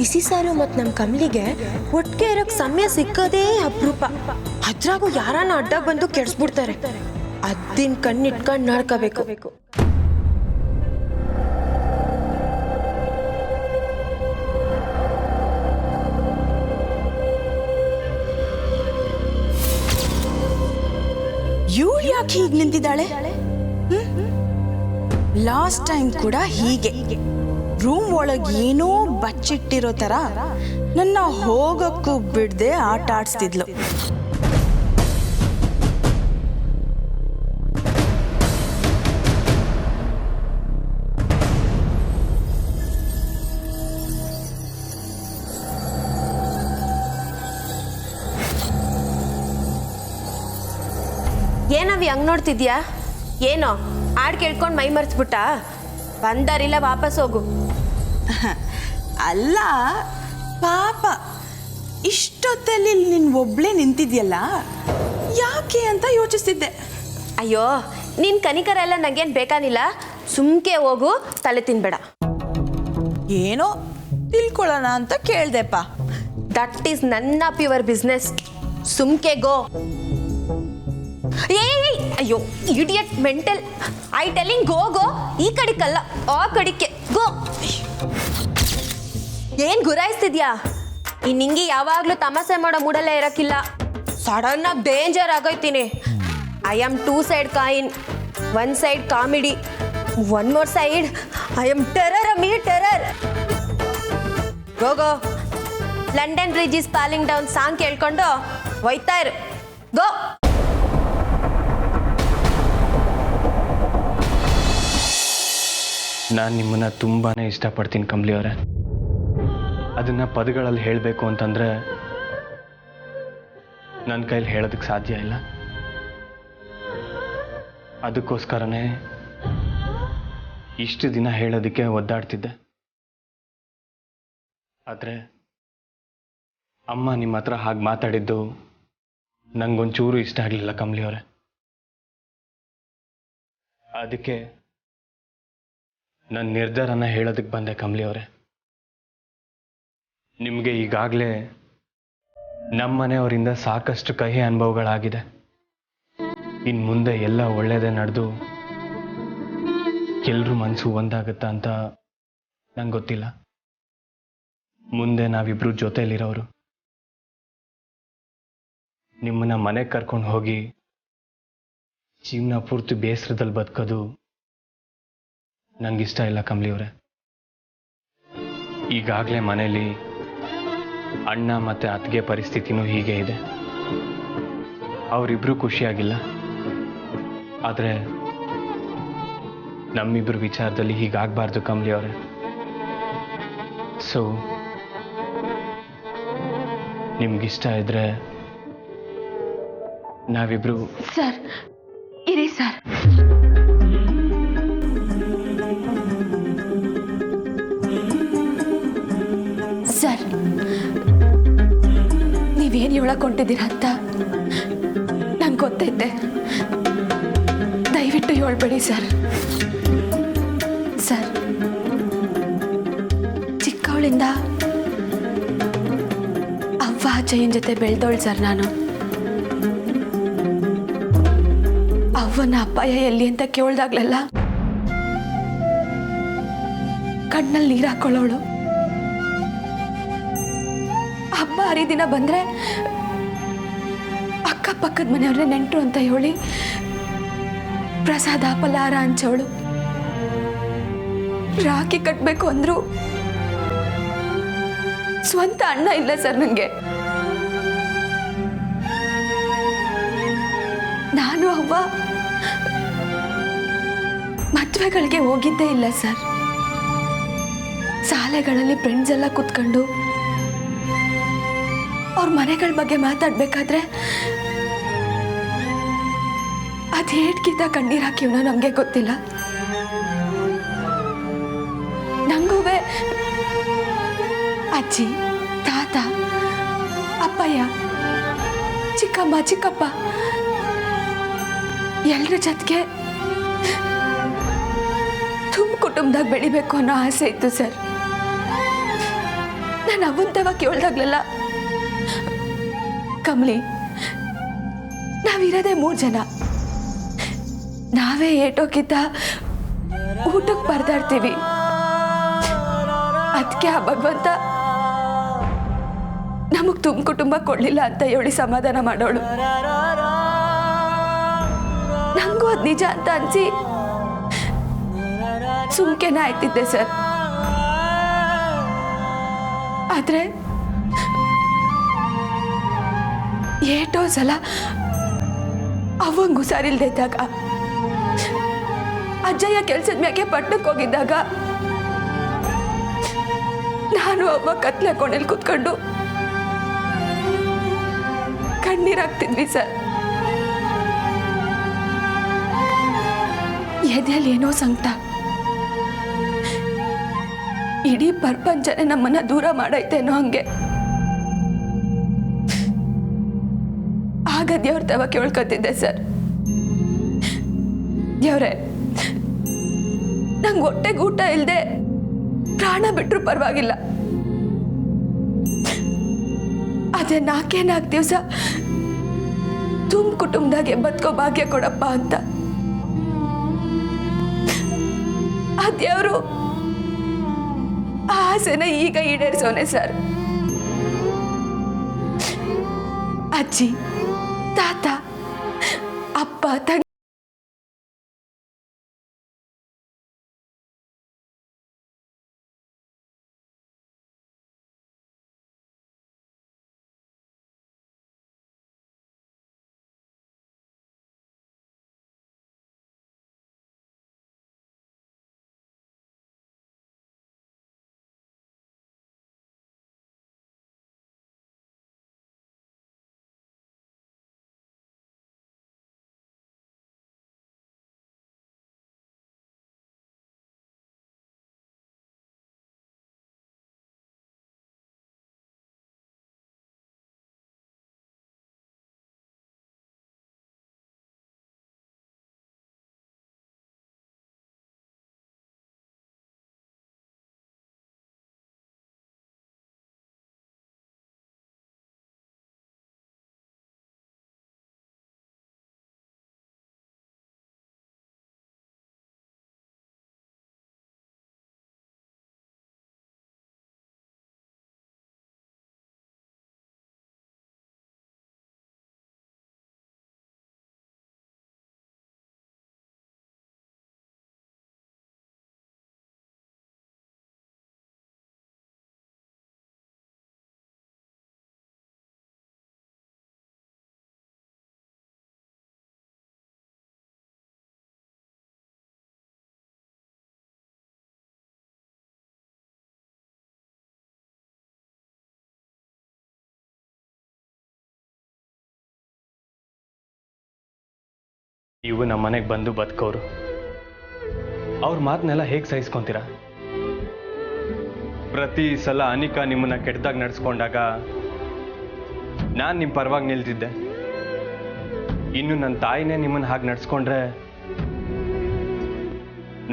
ಬಿಸಿ ಸಾರು ಮತ್ತು ನಮ್ಮ ಕಮಲಿಗೆ ಒಟ್ಟಿಗೆ ಇರೋಕ್ಕೆ ಸಮಯ ಸಿಕ್ಕೋದೇ ಅಪರೂಪ. ಅದ್ರಾಗೂ ಯಾರನ್ನ ಅಡ್ಡ ಬಂದು ಕೆಡಿಸ್ಬಿಡ್ತಾರೆ. ಅದ್ದಿನ ಕಣ್ಣಿಟ್ಕೊಂಡು ನೋಡ್ಕೋಬೇಕು. ಇವಳು ಯಾಕೆ ಹೀಗೆ ನಿಂತಿದ್ದಾಳೆ? ಲಾಸ್ಟ್ ಟೈಮ್ ಕೂಡ ಹೀಗೆ ರೂಮ್ ಒಳಗೆ ಏನೋ ಬಚ್ಚಿಟ್ಟಿರೋ ಥರ ನನ್ನ ಹೋಗಕ್ಕೂ ಬಿಡದೆ ಆಟ ಆಡಿಸ್ತಿದ್ಲು. ಏನವಿ ಹಂಗೆ ನೋಡ್ತಿದ್ಯಾ? ಏನೋ ಹಾಡು ಕೇಳ್ಕೊಂಡು ಮೈ ಮರ್ತ್ಬಿಟ್ಟ? ಬಂದಾರಿಲ್ಲ, ವಾಪಸ್ ಹೋಗು. ಅಲ್ಲ ಪಾಪ, ಇಷ್ಟೊತ್ತಲ್ಲಿ ನಿನ್ನ ಒಬ್ಳೇ ನಿಂತಿದ್ಯಲ್ಲ, ಯಾಕೆ ಅಂತ ಯೋಚಿಸ್ತಿದ್ದೆ. ಅಯ್ಯೋ, ನಿನ್ನ ಕನಿಕರ ಎಲ್ಲ ನನಗೇನು ಬೇಕಾಗಿಲ್ಲ. ಸುಮ್ಕೆ ಹೋಗು, ತಲೆ ತಿನ್ಬೇಡ. ಏನೋ ತಿಳ್ಕೊಳ್ಳೋಣ ಅಂತ ಕೇಳ್ದೆಪ್ಪ. ದಟ್ ಈಸ್ ನನ್ನ ಪ್ಯೂರ್ ಬಿಸ್ನೆಸ್. ಸುಮ್ಕೆ ಗೋ. ಏಯ್, ಅಯ್ಯೋ ಇಡಿಯಟ್ ಮೆಂಟಲ್. ಐ ಟೆಲಿಂಗ್ ಗೋ. ಈ ಕಡಿಕಲ್ಲ, ಆ ಕಡಿಕೆ ಗೋ. ಏನ್ ಗುರಾಯಿಸ್ತಿದ್ಯಾ? ನಿಂಗೆ ಯಾವಾಗ್ಲೂ ತಮಾಷೆ ಮಾಡೋ ಮೂಡಲ್ಲೇ ಇರಕ್ಕಿಲ್ಲ. ಸಡನ್ ಆಗಿ ಡೇಂಜರ್ ಆಗೋಯ್ತೀನಿ. I am 2 side coin. 1 side comedy, 1 more side I am terror. Terror. Go. London bridge is falling down song ಕೇಳ್ಕೊಂಡು ಹೋಯ್ತಾ ಇರು. ಗೋ. ನಾನು ನಿಮ್ಮನ್ನು ತುಂಬಾ ಇಷ್ಟಪಡ್ತೀನಿ ಕಮಲಿ ಅವರೇ. ಅದನ್ನು ಪದಗಳಲ್ಲಿ ಹೇಳಬೇಕು ಅಂತಂದರೆ ನನ್ನ ಕೈಲಿ ಹೇಳೋದಕ್ಕೆ ಸಾಧ್ಯ ಇಲ್ಲ. ಅದಕ್ಕೋಸ್ಕರನೇ ಇಷ್ಟು ದಿನ ಹೇಳೋದಕ್ಕೆ ಒದ್ದಾಡ್ತಿದ್ದೆ. ಆದರೆ ಅಮ್ಮ ನಿಮ್ಮ ಹತ್ರ ಹಾಗೆ ಮಾತಾಡಿದ್ದು ನನಗೊಂಚೂರು ಇಷ್ಟ ಆಗಲಿಲ್ಲ ಕಮಲಿ ಅವರೇ. ಅದಕ್ಕೆ ನನ್ನ ನಿರ್ಧಾರನ ಹೇಳೋದಕ್ಕೆ ಬಂದೆ ಕಮಲಿ ಅವರೇ. ನಿಮಗೆ ಈಗಾಗಲೇ ನಮ್ಮ ಮನೆಯವರಿಂದ ಸಾಕಷ್ಟು ಕಹಿ ಅನುಭವಗಳಾಗಿದೆ. ಇನ್ನು ಮುಂದೆ ಎಲ್ಲ ಒಳ್ಳೆಯದೇ ನಡೆದು ಎಲ್ಲರೂ ಮನಸ್ಸು ಒಂದಾಗುತ್ತಾ ಅಂತ ನಂಗೆ ಗೊತ್ತಿಲ್ಲ. ಮುಂದೆ ನಾವಿಬ್ರು ಜೊತೆಯಲ್ಲಿರೋರು. ನಿಮ್ಮನ್ನ ಮನೆಗೆ ಕರ್ಕೊಂಡು ಹೋಗಿ ಜೀವನ ಪೂರ್ತಿ ಬೇಸರದಲ್ಲಿ ಬದುಕೋದು ನನಗಿಷ್ಟ ಇಲ್ಲ ಕಮಲಿ ಅವರೇ. ಈಗಾಗಲೇ ಮನೇಲಿ ಅಣ್ಣ ಮತ್ತು ಅತ್ತಿಗೆ ಪರಿಸ್ಥಿತಿನೂ ಹೀಗೆ ಇದೆ. ಅವರಿಬ್ಬರೂ ಖುಷಿಯಾಗಿಲ್ಲ. ಆದರೆ ನಮ್ಮಿಬ್ಬರ ವಿಚಾರದಲ್ಲಿ ಹೀಗಾಗಬಾರ್ದು ಕಮಲಿ ಅವರೇ. ಸೊ ನಿಮ್ಗಿಷ್ಟ ಇದ್ರೆ ನಾವಿಬ್ರು. ಸರ್ ಇರಿ ಸರ್. ಸರ್, ನೀವೇನು ಹೇಳಕೊಂಡಿದ್ದೀರ ಅಂತ ನಂಗೆ ಗೊತ್ತೈತೆ. ದಯವಿಟ್ಟು ಹೇಳ್ಬೇಡಿ ಸರ್. ಸರ್, ಚಿಕ್ಕವಳಿಂದ ಅವ್ವ ಅಜ್ಜಯ್ಯನ ಜೊತೆ ಬೆಳೆದವಳು ಸರ್ ನಾನು. ಅವ್ವನ ಅಪ್ಪಾಯ ಎಲ್ಲಿ ಅಂತ ಕೇಳ್ದಾಗ್ಲೆಲ್ಲ ಕಣ್ಣಲ್ಲಿ ನೀರು ಹಾಕೊಳ್ಳೋಳು. ಹಬ್ಬ ಹರಿದಿನ ಬಂದ್ರೆ ಅಕ್ಕಪಕ್ಕದ ಮನೆಯವ್ರೆ ನೆಂಟರು ಅಂತ ಹೇಳಿ ಪ್ರಸಾದ ಫಲಾರ ಹಂಚೋಳು. ರಾಖಿ ಕಟ್ಟಬೇಕು ಅಂದ್ರು ಸ್ವಂತ ಅಣ್ಣ ಇಲ್ಲ ಸರ್ ನನಗೆ. ನಾನು ಅವ್ವ ಮದುವೆಗಳಿಗೆ ಹೋಗಿದ್ದೇ ಇಲ್ಲ ಸರ್. ಶಾಲೆಗಳಲ್ಲಿ ಫ್ರೆಂಡ್ಸ್ ಎಲ್ಲ ಕೂತ್ಕೊಂಡು ಅವ್ರ ಮನೆಗಳ ಬಗ್ಗೆ ಮಾತಾಡ್ಬೇಕಾದ್ರೆ ಅದೇಟ್ಗಿಂತ ಕಣ್ಣೀರು ಹಾಕಿವ್ನ ನಮಗೆ ಗೊತ್ತಿಲ್ಲ. ನಂಗೂ ಅಜ್ಜಿ, ತಾತ, ಅಪ್ಪಯ್ಯ, ಚಿಕ್ಕಮ್ಮ, ಚಿಕ್ಕಪ್ಪ ಎಲ್ಲರ ಜೊತೆಗೆ ತುಂಬ ಕುಟುಂಬದಾಗ ಬೆಳಿಬೇಕು ಅನ್ನೋ ಆಸೆ ಇತ್ತು ಸರ್. ನಾನು ಅವನ್ ಕೇಳ್ದಾಗ್ಲೆಲ್ಲ ಕಮಲಿ ನಾವಿರೋದೇ 3 ಜನ, ನಾವೇ ಏಟೋಕಿದ್ದ ಊಟಕ್ಕೆ ಪರದಾಡ್ತೀವಿ. ಅದಕ್ಕೆ ಆ ಭಗವಂತ ನಮಗ್ ಕುಟುಂಬ ಕೊಡ್ಲಿಲ್ಲ ಅಂತ ಹೇಳಿ ಸಮಾಧಾನ ಮಾಡೋಳು. ನಂಗೂ ಅದ್ ನಿಜ ಅಂತ ಅನ್ಸಿ ಸುಮ್ಕೆನ ಆಯ್ತಿದ್ದೆ ಸರ್. ಆದ್ರೆ ಏಟೋ ಸಲ ಅವಂಗ್ ಹುಷಾರಿಲ್ದೆ ಇದ್ದಾಗ, ಅಜ್ಜಯ್ಯ ಕೆಲ್ಸದ ಮ್ಯಾಗೆ ಪಟ್ಟಣಕ್ಕೆ ಹೋಗಿದ್ದಾಗ ನಾನು ಅವ್ವ ಕತ್ಲೆ ಕೋಣೆಲ್ ಕೂತ್ಕೊಂಡು ಕಣ್ಣೀರಾಗ್ತಿದ್ವಿ ಸರ್. ಎದೆಯಲ್ಲಿ ಏನೋ ಸಂಕಟ, ಇಡೀ ಪ್ರಪಂಚನೇ ನಮ್ಮನ್ನ ದೂರ ಮಾಡೈತೇನೋ ಹಂಗೆ. ಆಗ ದೇವ್ರ ತವ ಕೇಳ್ಕೊತಿದ್ದೆ ಸರ್, ದೇವ್ರೆ ನಂಗೆ ಹೊಟ್ಟೆಗೆ ಊಟ ಇಲ್ಲದೆ ಪ್ರಾಣ ಬಿಟ್ಟರು ಪರವಾಗಿಲ್ಲ, ಅದೇ 4 ದಿವಸ ಕುಟುಂಬದಾಗೆ ಬದುಕೋ ಭಾಗ್ಯ ಕೊಡಪ್ಪ ಅಂತ. ಆ ದೇವರು ಆ ಆಸೆನ ಈಗ ಈಡೇರಿಸೋನೆ ಸರ್. ಅಜ್ಜಿ, ತಾತ, ಅಪ್ಪ, ತಂಗಿ ಇವು ನಮ್ಮ ಮನೆಗೆ ಬಂದು ಬದುಕೋರು, ಅವ್ರ ಮಾತನ್ನೆಲ್ಲ ಹೇಗೆ ಸಹಿಸ್ಕೊಂತೀರ? ಪ್ರತಿ ಸಲ ಅನಿಕಾ ನಿಮ್ಮನ್ನ ಕೆಟ್ಟದಾಗ ನಡೆಸ್ಕೊಂಡಾಗ ನಾನು ನಿಮ್ಮ ಪರವಾಗಿ ನಿಲ್ತಿದ್ದೆ. ಇನ್ನು ನನ್ನ ತಾಯಿನೇ ನಿಮ್ಮನ್ನ ಹಾಗೆ ನಡೆಸ್ಕೊಂಡ್ರೆ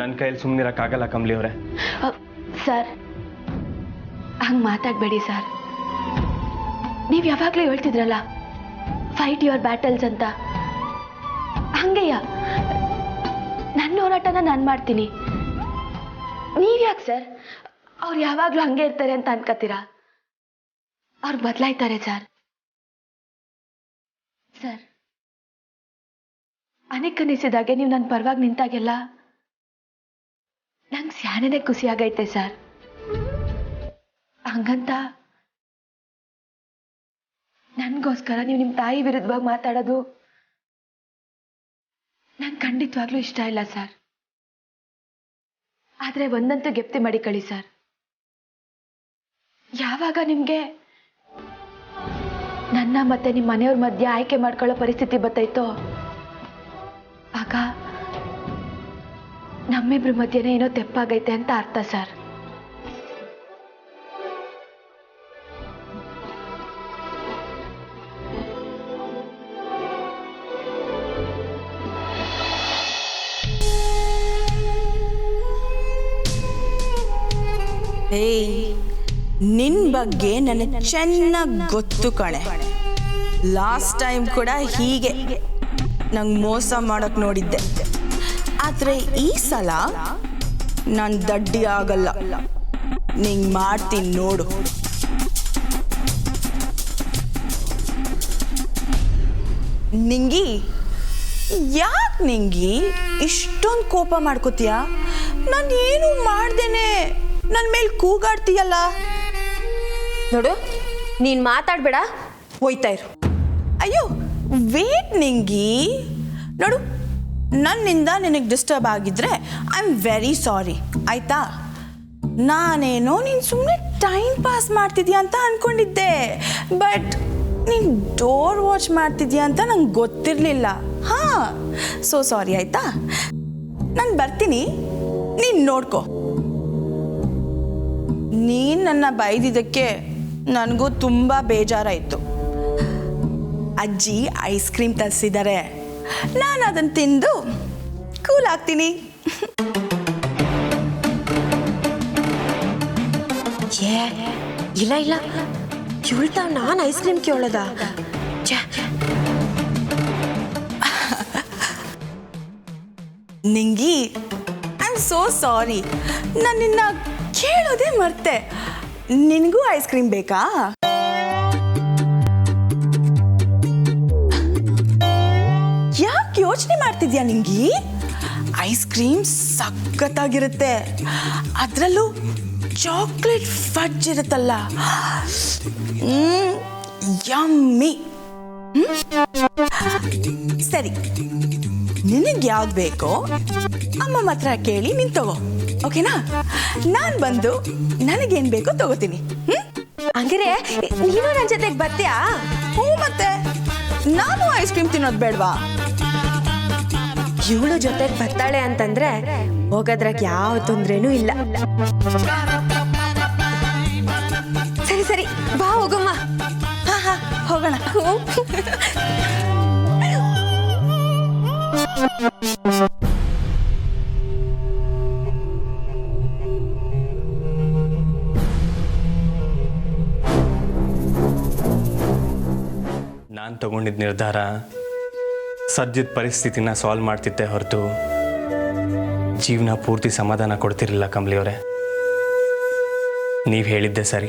ನನ್ನ ಕೈಯಲ್ಲಿ ಸುಮ್ಮನಿರಕ್ಕಾಗಲ್ಲ ಕಮಲಿ ಅವರೇ. ಸರ್, ಹಂಗೆ ಮಾತಾಡಬೇಡಿ ಸರ್. ನೀವು ಯಾವಾಗಲೂ ಹೇಳ್ತಿದ್ರಲ್ಲ, ಫೈಟ್ ಯುವರ್ ಬ್ಯಾಟಲ್ಸ್ ಅಂತ. ಹಂಗೆಯ ನನ್ನ ಹೋರಾಟನ ನಾನು ಮಾಡ್ತೀನಿ. ನೀವ್ಯಾಕೆ ಸರ್ ಅವ್ರು ಯಾವಾಗಲೂ ಹಂಗೆ ಇರ್ತಾರೆ ಅಂತ ಅನ್ಕೋತೀರಾ? ಅವ್ರು ಬದಲಾಯ್ತಾರೆ ಸರ್. ಸರ್, ಅನಿಸಿದಾಗೆ ನೀವು ನನ್ನ ಪರವಾಗಿ ನಿಂತಾಗೆಲ್ಲ ನಂಗೆ ಸ್ಯಾನೇನೆ ಖುಷಿ ಆಗೈತೆ ಸರ್. ಹಂಗಂತ ನನಗೋಸ್ಕರ ನೀವು ನಿಮ್ಮ ತಾಯಿ ವಿರುದ್ಧವಾಗಿ ಮಾತಾಡೋದು ನಂಗೆ ಖಂಡಿತವಾಗ್ಲೂ ಇಷ್ಟ ಇಲ್ಲ ಸರ್. ಆದರೆ ಒಂದಂತೂ ಗೆಪ್ತಿ ಮಾಡಿಕೊಳ್ಳಿ ಸರ್, ಯಾವಾಗ ನಿಮಗೆ ನನ್ನ ಮತ್ತೆ ನಿಮ್ಮ ಮನೆಯವ್ರ ಮಧ್ಯೆ ಆಯ್ಕೆ ಮಾಡ್ಕೊಳ್ಳೋ ಪರಿಸ್ಥಿತಿ ಬತ್ತೈತೋ ಆಗ ನಮ್ಮಿಬ್ರ ಮಧ್ಯೆನೇ ಏನೋ ತೆಪ್ಪಾಗೈತೆ ಅಂತ ಅರ್ಥ ಸರ್. ಏಯ್, ನಿನ್ ಬಗ್ಗೆ ನನಗೆ ಚೆನ್ನಾಗಿ ಗೊತ್ತು ಕಣೆ. ಲಾಸ್ಟ್ ಟೈಮ್ ಕೂಡ ಹೀಗೆ ನಂಗೆ ಮೋಸ ಮಾಡಕ್ ನೋಡಿದ್ದೆ. ಆದ್ರೆ ಈ ಸಲ ನಾನು ದಡ್ಡಿ ಆಗಲ್ಲ. ನಿಂಗೆ ಮಾಡ್ತೀನಿ ನೋಡು. ನಿಂಗಿ, ಯಾಕೆ ನಿಂಗಿ ಇಷ್ಟೊಂದು ಕೋಪ ಮಾಡ್ಕೋತೀಯ? ನಾನು ಏನು ಮಾಡ್ದೇನೆ ನನ್ನ ಮೇಲೆ ಕೂಗಾಡ್ತೀಯಲ್ಲ. ನೋಡು, ನೀನು ಮಾತಾಡಬೇಡ, ಹೋಯ್ತಾ ಇರು. ಅಯ್ಯೋ ವೇಟ್ ನಿಂಗಿ. ನೋಡು, ನನ್ನಿಂದ ನಿನಗೆ ಡಿಸ್ಟರ್ಬ್ ಆಗಿದ್ರೆ ಐ ಆಮ್ ವೆರಿ ಸಾರಿ, ಆಯ್ತಾ? ನಾನೇನೋ ನೀನು ಸುಮ್ಮನೆ ಟೈಮ್ ಪಾಸ್ ಮಾಡ್ತಿದ್ಯಾ ಅಂತ ಅಂದ್ಕೊಂಡಿದ್ದೆ. ಬಟ್ ನೀನು ಡೋರ್ ವಾಚ್ ಮಾಡ್ತಿದ್ಯಾ ಅಂತ ನಂಗೆ ಗೊತ್ತಿರಲಿಲ್ಲ. ಹಾಂ, ಸೊ ಸಾರಿ, ಆಯಿತಾ? ನಾನು ಬರ್ತೀನಿ, ನೀನು ನೋಡ್ಕೊ. ನೀನು ನನ್ನ ಬೈದಿದ್ದಕ್ಕೆ ನನಗೂ ತುಂಬ ಬೇಜಾರಾಯಿತು. ಅಜ್ಜಿ ಐಸ್ ಕ್ರೀಮ್ ತರಿಸಿದ್ದಾರೆ, ನಾನು ಅದನ್ನು ತಿಂದು ಕೂಲ್ ಆಗ್ತೀನಿ. ಇಲ್ಲ ಇಲ್ಲ, ಇವಳ್ತಾವ್ ನಾನು ಐಸ್ ಕ್ರೀಮ್ ಕೇಳೋದ? ನಿಂಗಿ, ಐ ಆಮ್ ಸೋ ಸಾರಿ, ನಾನು ನಿನ್ನ ಕೇಳೋದೇ ಮರ್ತೆ. ನಿನಗೂ ಐಸ್ ಕ್ರೀಮ್ ಬೇಕಾ? ಯಾಕೆ ಯೋಚನೆ ಮಾಡ್ತಿದ್ಯಾ ನಿಂಗಿ? ಐಸ್ ಕ್ರೀಮ್ ಸಖತ್ತಾಗಿರುತ್ತೆ, ಅದರಲ್ಲೂ ಚಾಕ್ಲೇಟ್ ಫಡ್ಜ್ ಇರುತ್ತಲ್ಲ, ಯಮ್ಮಿ. ಸರಿ, ನಿನಗೆ ಯಾವ್ದು ಬೇಕೋ ಅಮ್ಮ ಹತ್ರ ಕೇಳಿ ನೀನು ತಗೋ, ಓಕೆನಾ? ನಾನು ಬಂದು ನನಗೇನು ಬೇಕೋ ತಗೋತೀನಿ. ಹಂಗಿರೆ ನೀನು ನನ್ನ ಜೊತೆಗೆ ಬರ್ತೀಯಾ? ಹ್ಞೂ, ಮತ್ತೆ ನಾನು ಐಸ್ ಕ್ರೀಮ್ ತಿನ್ನೋದು ಬೇಡವಾ? ಇವಳು ಜೊತೆಗೆ ಬರ್ತಾಳೆ ಅಂತಂದ್ರೆ ಹೋಗೋದ್ರಾಗ ಯಾವ ತೊಂದ್ರೆನೂ ಇಲ್ಲ. ಸರಿ ಸರಿ, ಬಾ ಹೋಗಮ್ಮ. ಹಾ ಹಾ, ಹೋಗೋಣ. ನಾನು ತಗೊಂಡಿದ್ದ ನಿರ್ಧಾರ ಸದ್ಯದ ಪರಿಸ್ಥಿತಿನ ಸಾಲ್ವ್ ಮಾಡ್ತಿದ್ದೆ ಹೊರತು ಜೀವನ ಪೂರ್ತಿ ಸಮಾಧಾನ ಕೊಡ್ತಿರಲಿಲ್ಲ ಕಮಲಿಯವರೇ. ನೀವು ಹೇಳಿದ್ದೆ ಸರಿ.